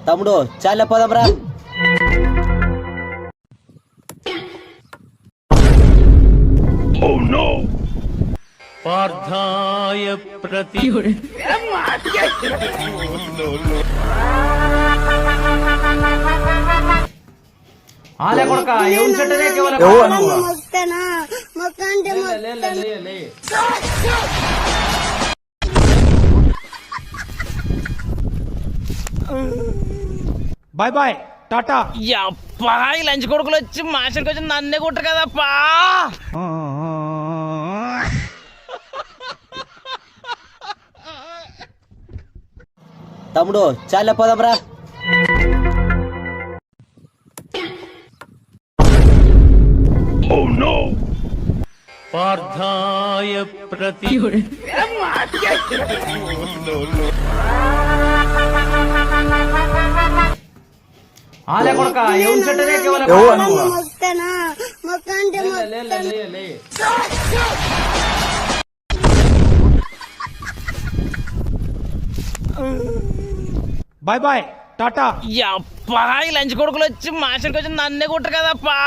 తమ్ముడు చాలా పోదాంరా. పార్థాయ ప్రతి ఆలే కొడక ఎవరు చెట్టనే కేవలం బాయ్ బాయ్ టాటా. అప్పా ఈ లంచ్ కొడుకులు వచ్చి మాస్టర్కి వచ్చి నన్నే కొట్టరు కదప్పా. తమ్ముడు చాలా పోదాంరా. పార్థాయ ప్రతి ఆలే కొడక ఎవరు చెట్టనే కేవలం బాయ్ బాయ్ టాటా. అప్పా ఈ లంచ్ కొడుకులు వచ్చి మాస్టర్కి వచ్చి నన్నే కొట్టరు కదప్పా.